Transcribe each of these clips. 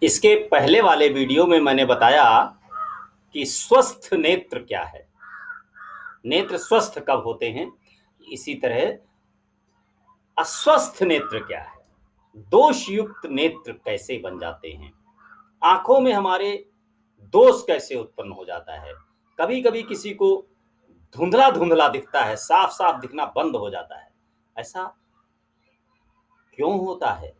इसके पहले वाले वीडियो में मैंने बताया कि स्वस्थ नेत्र क्या है, नेत्र स्वस्थ कब होते हैं। इसी तरह अस्वस्थ नेत्र क्या है, दोषयुक्त नेत्र कैसे बन जाते हैं, आंखों में हमारे दोष कैसे उत्पन्न हो जाता है। कभी कभी किसी को धुंधला धुंधला दिखता है, साफ साफ दिखना बंद हो जाता है। ऐसा क्यों होता है,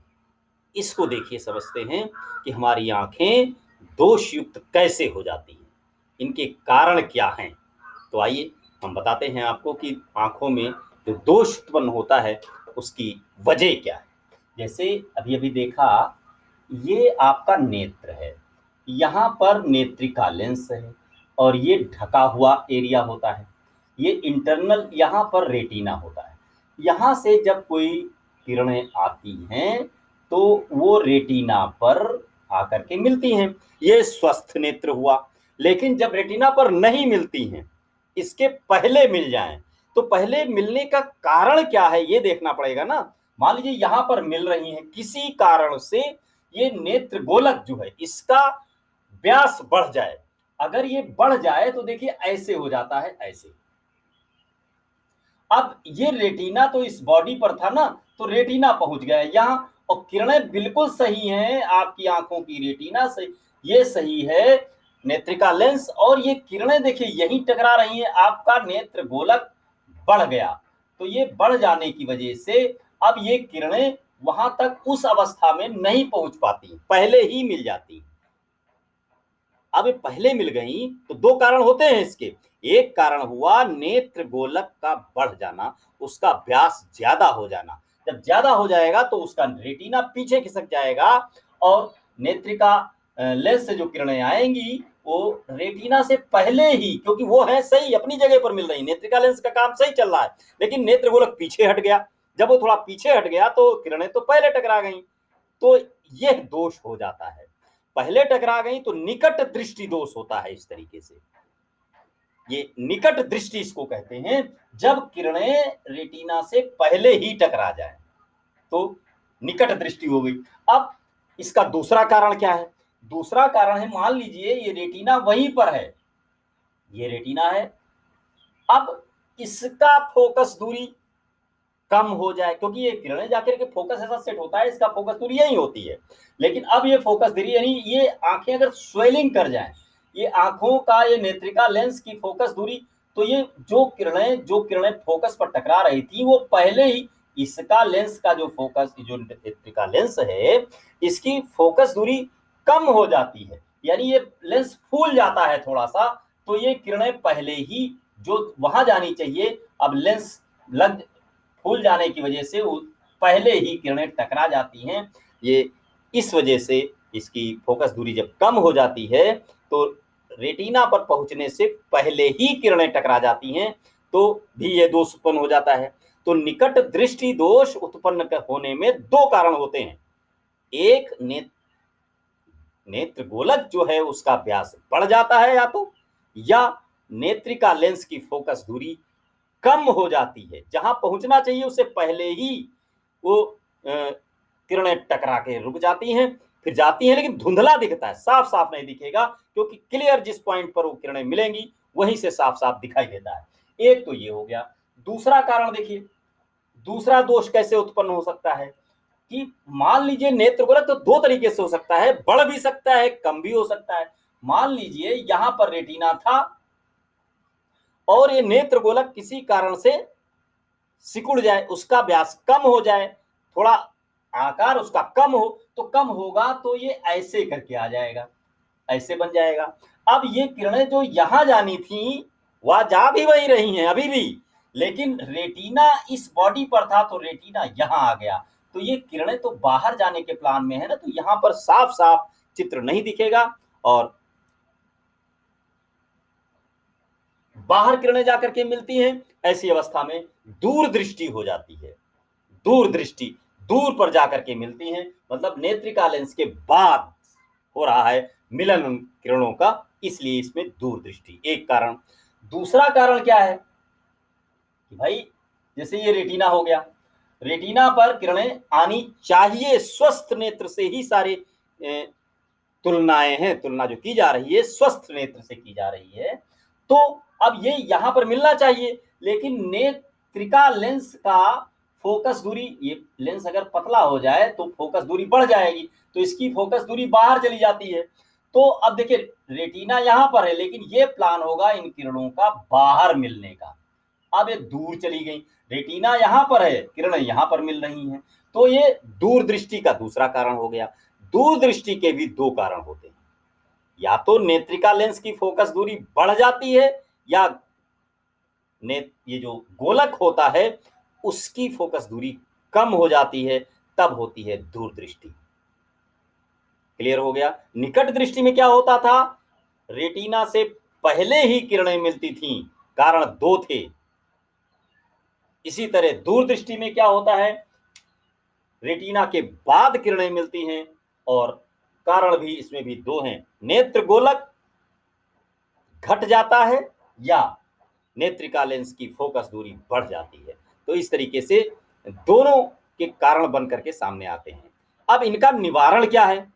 इसको देखिए, समझते हैं कि हमारी आंखें दोषयुक्त कैसे हो जाती हैं, इनके कारण क्या हैं। तो आइए हम बताते हैं आपको कि आंखों में जो दोष उत्पन्न होता है उसकी वजह क्या है। जैसे अभी अभी देखा, ये आपका नेत्र है, यहाँ पर नेत्रिका लेंस है और ये ढका हुआ एरिया होता है। ये इंटरनल यहाँ पर रेटिना होता है। यहाँ से जब कोई किरणें आती हैं तो वो रेटिना पर आकर के मिलती हैं, ये स्वस्थ नेत्र हुआ। लेकिन जब रेटिना पर नहीं मिलती हैं, इसके पहले मिल जाएं, तो पहले मिलने का कारण क्या है ये देखना पड़ेगा ना। मान लीजिए यहाँ पर मिल रही हैं, किसी कारण से ये नेत्र गोलक जो है इसका व्यास बढ़ जाए। अगर ये बढ़ जाए तो देखिए ऐसे हो जाता है, ऐसे। अब ये रेटिना तो इस बॉडी पर था ना, तो रेटिना पहुंच गया यहाँ, और किरणें बिल्कुल सही हैं, आपकी आंखों की रेटिना से ये सही है नेत्रिका लेंस, और ये किरणें देखिए यहीं टकरा रही हैं, आपका नेत्र गोलक बढ़ गया। तो ये बढ़ जाने की वजह से अब ये किरणें वहां तक उस अवस्था में नहीं पहुंच पाती, पहले ही मिल जाती। अब ये पहले मिल गई तो दो कारण होते हैं इसके। एक कारण हुआ नेत्र गोलक का बढ़ जाना, उसका व्यास ज्यादा हो जाना। जब ज्यादा हो जाएगा तो उसका रेटिना पीछे खिसक जाएगा और नेत्रिका लेंस से जो किरणें आएंगी वो रेटिना से पहले ही, क्योंकि वो है सही अपनी जगह पर मिल रही, नेत्रिका लेंस का काम सही चल रहा है, लेकिन नेत्र गोलक पीछे हट गया। जब वो थोड़ा पीछे हट गया तो किरणें तो पहले टकरा गई। तो यह दोष हो जाता है, पहले टकरा गई तो निकट दृष्टि दोष होता है। इस तरीके से ये निकट दृष्टि इसको कहते हैं, जब किरणें रेटिना से पहले ही टकरा जाए तो निकट दृष्टि हो गई। अब इसका दूसरा कारण क्या है, दूसरा कारण है, मान लीजिए ये रेटिना वहीं पर है, ये रेटिना है, अब इसका फोकस दूरी कम हो जाए, क्योंकि ये किरणें जाकर के फोकस ऐसा सेट होता है, इसका फोकस दूरी यही होती है। लेकिन अब ये फोकस दूरी, यानी ये आंखें अगर स्वेलिंग कर जाएं, ये आंखों का ये नेत्रिका लेंस की फोकस दूरी, तो ये जो किरणें फोकस पर टकरा रही थी वो पहले ही इसका लेंस का जो फोकस, जो नेत्रिका लेंस है इसकी फोकस दूरी कम हो जाती है, यानी ये लेंस फूल जाता है थोड़ा सा। तो ये किरणें पहले ही जो वहां जानी चाहिए, अब लेंस लग फूल जाने की वजह से वो पहले ही किरणें टकरा जाती हैं। ये इस वजह से इसकी फोकस दूरी जब कम हो जाती है तो रेटिना पर पहुंचने से पहले ही किरणें टकरा जाती हैं, तो भी ये दोष उत्पन्न हो जाता है। तो निकट दृष्टि दोष उत्पन्न होने में दो कारण होते हैं। एक नेत्र गोलक जो है उसका व्यास बढ़ जाता है या नेत्रिका लेंस की फोकस दूरी कम हो जाती है, जहां पहुंचना चाहिए उससे पहले ही वो किरणें टकरा के रुक जाती हैं, फिर जाती हैं, लेकिन धुंधला दिखता है, साफ साफ नहीं दिखेगा, क्योंकि क्लियर जिस पॉइंट पर वो किरणें मिलेंगी वहीं से साफ साफ दिखाई देता है। एक तो ये हो गया। दूसरा कारण देखिए, दूसरा दोष कैसे उत्पन्न हो सकता है कि मान लीजिए नेत्र गोलक तो दो तरीके से हो सकता है, बढ़ भी सकता है, कम भी हो सकता है। मान लीजिए यहां पर रेटिना था और ये नेत्र गोलक किसी कारण से सिकुड़ जाए, उसका व्यास कम हो जाए, थोड़ा आकार उसका कम हो, तो कम होगा तो ये ऐसे करके आ जाएगा, ऐसे बन जाएगा। अब ये किरणें जो यहां जानी थी वह जा भी वही रही हैं अभी भी, लेकिन रेटिना इस बॉडी पर था तो रेटिना यहां आ गया, तो ये किरणें तो बाहर जाने के प्लान में है ना, तो यहां पर साफ साफ चित्र नहीं दिखेगा और बाहर किरणें जाकर के मिलती हैं। ऐसी अवस्था में दूरदृष्टि हो जाती है, दूरदृष्टि, दूर पर जाकर के मिलती हैं, मतलब नेत्रिका लेंस के बाद हो रहा है मिलन किरणों का, इसलिए इसमें दूरदृष्टि एक कारण। दूसरा कारण क्या है कि भाई जैसे ये रेटिना हो गया, रेटिना पर किरणें आनी चाहिए, स्वस्थ नेत्र से ही सारे तुलनाएं हैं, तुलना जो की जा रही है स्वस्थ नेत्र से की जा रही है, तो अब ये यहां पर मिलना चाहिए, लेकिन नेत्रिका लेंस का फोकस दूरी, ये लेंस अगर पतला हो जाए तो फोकस दूरी बढ़ जाएगी, तो इसकी फोकस दूरी बाहर चली जाती है। तो अब देखिए रेटिना यहां पर है, लेकिन ये प्लान होगा इन किरणों का बाहर मिलने का। अब ये दूर चली गई, रेटिना यहां पर है, किरणें यहां पर मिल रही हैं, तो ये दूरदृष्टि का दूसरा कारण हो गया। दूरदृष्टि के भी दो कारण होते हैं, या तो नेत्रिका लेंस की फोकस दूरी बढ़ जाती है, या ये जो गोलक होता है उसकी फोकस दूरी कम हो जाती है, तब होती है दूरदृष्टि। क्लियर हो गया। निकट दृष्टि में क्या होता था, रेटिना से पहले ही किरणें मिलती थीं, कारण दो थे। इसी तरह दूरदृष्टि में क्या होता है, रेटिना के बाद किरणें मिलती हैं, और कारण भी इसमें भी दो हैं, नेत्र गोलक घट जाता है या नेत्रिका लेंस की फोकस दूरी बढ़ जाती है। तो इस तरीके से दोनों के कारण बन करके सामने आते हैं। अब इनका निवारण क्या है,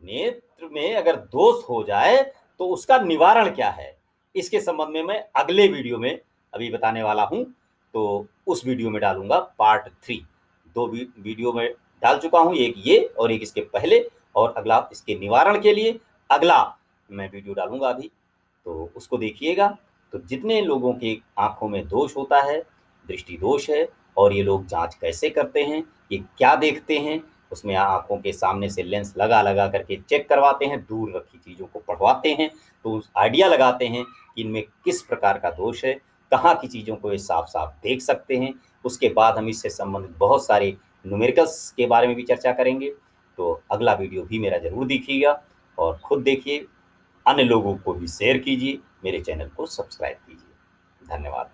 नेत्र में अगर दोष हो जाए तो उसका निवारण क्या है, इसके संबंध में मैं अगले वीडियो में अभी बताने वाला हूं, तो उस वीडियो में डालूंगा पार्ट 3। दो वीडियो में डाल चुका हूं, एक ये और एक इसके पहले, और अगला इसके निवारण के लिए अगला मैं वीडियो डालूंगा अभी, तो उसको देखिएगा। तो जितने लोगों की आंखों में दोष होता है, दृष्टि दोष है, और ये लोग जांच कैसे करते हैं, ये क्या देखते हैं, उसमें आंखों के सामने से लेंस लगा लगा करके चेक करवाते हैं, दूर रखी चीज़ों को पढ़वाते हैं, तो आइडिया लगाते हैं कि इनमें किस प्रकार का दोष है, कहाँ की चीज़ों को ये साफ साफ देख सकते हैं। उसके बाद हम इससे संबंधित बहुत सारे न्यूमेरिकल्स के बारे में भी चर्चा करेंगे। तो अगला वीडियो भी मेरा ज़रूर देखिएगा, और खुद देखिए, अन्य लोगों को भी शेयर कीजिए, मेरे चैनल को सब्सक्राइब कीजिए। धन्यवाद।